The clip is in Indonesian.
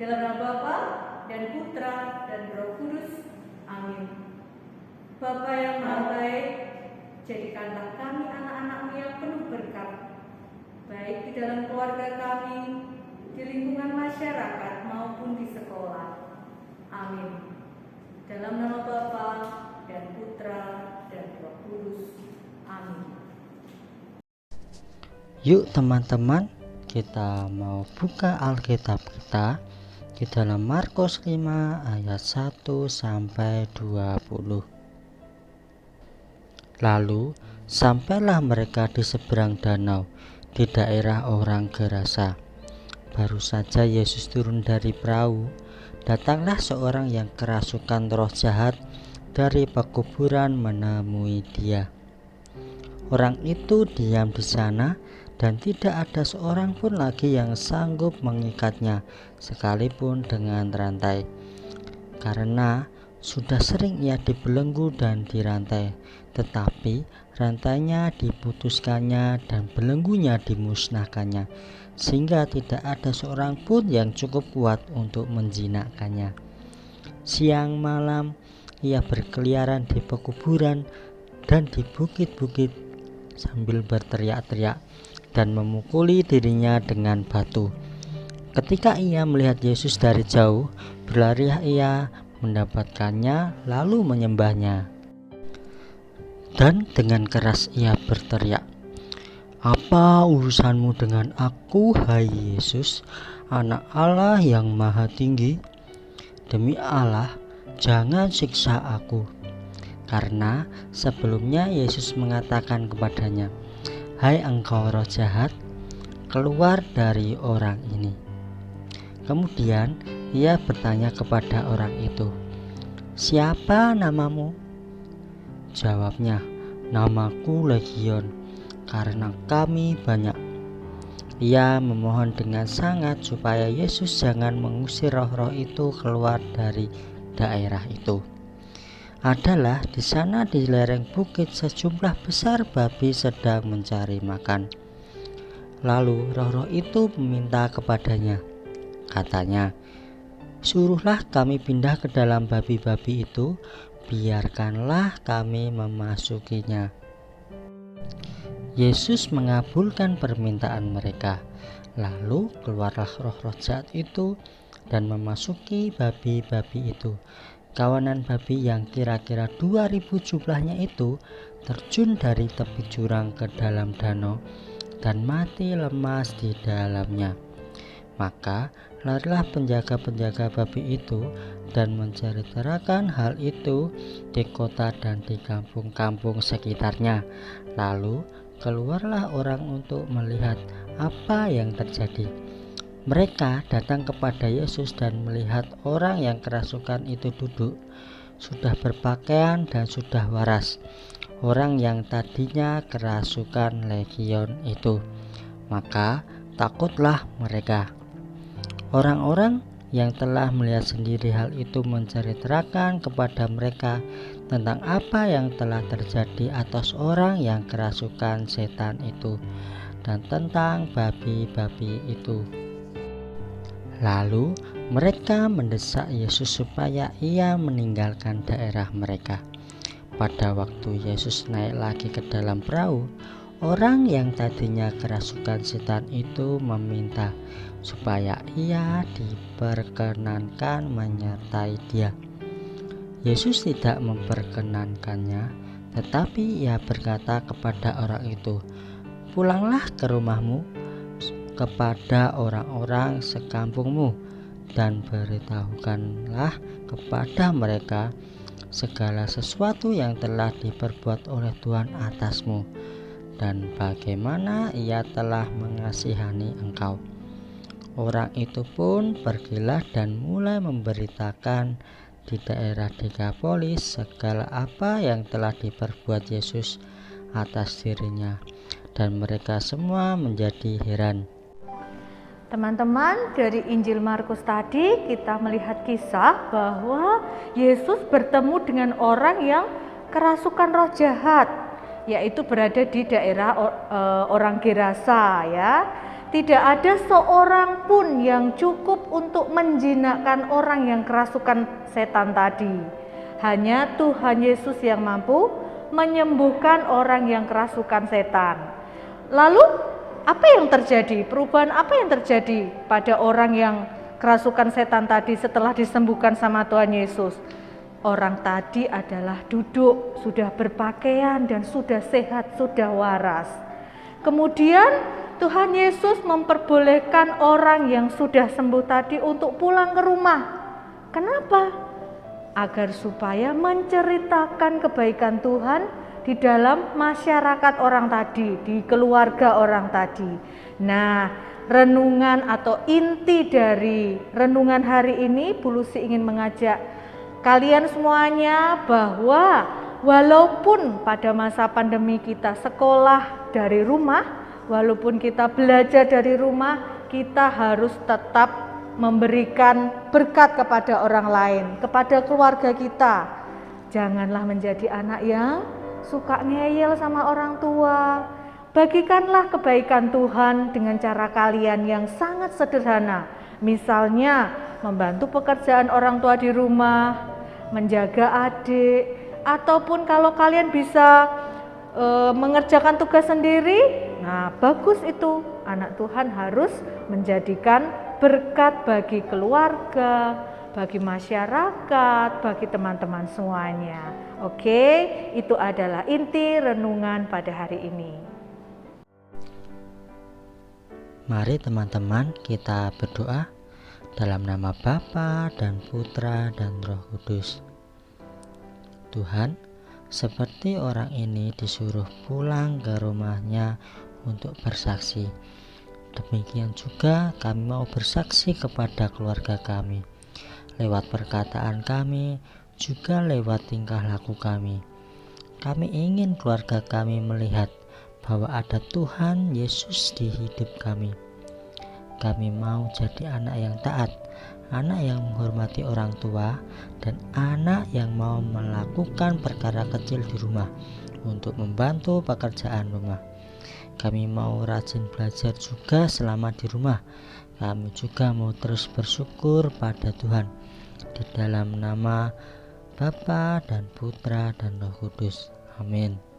Dalam nama Bapa dan Putra dan Roh Kudus. Amin. Bapa yang Maha Baik, jadikanlah kami anak-anak-Mu yang penuh berkat, baik di dalam keluarga kami, di lingkungan masyarakat maupun di sekolah. Amin. Dalam nama Bapa dan Putra dan Roh Kudus. Amin. Yuk teman-teman, kita mau buka Alkitab kita di dalam Markus 5 ayat 1 sampai 20. Lalu sampailah mereka di seberang danau di daerah orang Gerasa. Baru saja Yesus turun dari perahu, datanglah seorang yang kerasukan roh jahat dari pekuburan menemui dia. Orang itu diam di sana dan tidak ada seorang pun lagi yang sanggup mengikatnya sekalipun dengan rantai, karena sudah sering ia dibelenggu dan dirantai, tetapi rantainya diputuskannya dan belenggunya dimusnahkannya, sehingga tidak ada seorang pun yang cukup kuat untuk menjinakkannya. Siang malam ia berkeliaran di pekuburan dan di bukit-bukit sambil berteriak-teriak dan memukuli dirinya dengan batu. Ketika ia melihat Yesus dari jauh, berlarilah ia mendapatkannya lalu menyembahnya. Dan dengan keras ia berteriak, "Apa urusanmu dengan aku, hai Yesus, Anak Allah yang Maha Tinggi? Demi Allah, jangan siksa aku." Karena sebelumnya Yesus mengatakan kepadanya, "Hai engkau roh jahat, keluar dari orang ini." Kemudian ia bertanya kepada orang itu, "Siapa namamu?" Jawabnya, "Namaku Legion, karena kami banyak." Ia memohon dengan sangat supaya Yesus jangan mengusir roh-roh itu keluar dari daerah itu. Adalah di sana di lereng bukit sejumlah besar babi sedang mencari makan. Lalu roh-roh itu meminta kepadanya, katanya, "Suruhlah kami pindah ke dalam babi-babi itu, biarkanlah kami memasukinya." Yesus mengabulkan permintaan mereka. Lalu keluarlah roh-roh jahat itu dan memasuki babi-babi itu. Kawanan babi yang kira-kira 2000 jumlahnya itu terjun dari tepi jurang ke dalam danau dan mati lemas di dalamnya. Maka larilah penjaga-penjaga babi itu dan menceritakan hal itu di kota dan di kampung-kampung sekitarnya. Lalu keluarlah orang untuk melihat apa yang terjadi. Mereka datang kepada Yesus dan melihat orang yang kerasukan itu duduk, sudah berpakaian dan sudah waras. Orang yang tadinya kerasukan legion itu. Maka takutlah mereka. Orang-orang yang telah melihat sendiri hal itu menceritakan kepada mereka tentang apa yang telah terjadi atas orang yang kerasukan setan itu dan tentang babi-babi itu. Lalu mereka mendesak Yesus supaya ia meninggalkan daerah mereka. Pada waktu Yesus naik lagi ke dalam perahu, orang yang tadinya kerasukan setan itu meminta supaya ia diperkenankan menyertai dia. Yesus tidak memperkenankannya, tetapi ia berkata kepada orang itu, "Pulanglah ke rumahmu, kepada orang-orang sekampungmu, dan beritahukanlah kepada mereka segala sesuatu yang telah diperbuat oleh Tuhan atasmu, dan bagaimana ia telah mengasihani engkau." Orang itu pun pergilah dan mulai memberitakan di daerah Dekapolis segala apa yang telah diperbuat Yesus atas dirinya, dan mereka semua menjadi heran. Teman-teman, dari Injil Markus tadi kita melihat kisah bahwa Yesus bertemu dengan orang yang kerasukan roh jahat, yaitu berada di daerah orang Gerasa ya. Tidak ada seorang pun yang cukup untuk menjinakkan orang yang kerasukan setan tadi. Hanya Tuhan Yesus yang mampu menyembuhkan orang yang kerasukan setan. Lalu apa yang terjadi? Perubahan apa yang terjadi pada orang yang kerasukan setan tadi setelah disembuhkan sama Tuhan Yesus? Orang tadi adalah duduk, sudah berpakaian dan sudah sehat, sudah waras. Kemudian Tuhan Yesus memperbolehkan orang yang sudah sembuh tadi untuk pulang ke rumah. Kenapa? Agar supaya menceritakan kebaikan Tuhan di dalam masyarakat orang tadi, di keluarga orang tadi. Nah, renungan atau inti dari renungan hari ini, Bu Lucy ingin mengajak kalian semuanya bahwa walaupun pada masa pandemi kita sekolah dari rumah, walaupun kita belajar dari rumah, kita harus tetap memberikan berkat kepada orang lain, kepada keluarga kita. Janganlah menjadi anak yang suka ngeyel sama orang tua. Bagikanlah kebaikan Tuhan dengan cara kalian yang sangat sederhana. Misalnya membantu pekerjaan orang tua di rumah, menjaga adik, ataupun kalau kalian bisa mengerjakan tugas sendiri, nah bagus itu. Anak Tuhan harus menjadikan berkat bagi keluarga, bagi masyarakat, bagi teman-teman semuanya. Oke, itu adalah inti renungan pada hari ini. Mari teman-teman kita berdoa dalam nama Bapa dan Putra dan Roh Kudus. Tuhan, seperti orang ini disuruh pulang ke rumahnya untuk bersaksi, demikian juga kami mau bersaksi kepada keluarga kami, lewat perkataan kami, juga lewat tingkah laku kami. Kami ingin keluarga kami melihat bahwa ada Tuhan Yesus di hidup kami. Kami mau jadi anak yang taat, anak yang menghormati orang tua, dan anak yang mau melakukan perkara kecil di rumah untuk membantu pekerjaan rumah. Kami mau rajin belajar juga selama di rumah. Kami juga mau terus bersyukur pada Tuhan. Di dalam nama Bapa dan Putra dan Roh Kudus. Amin.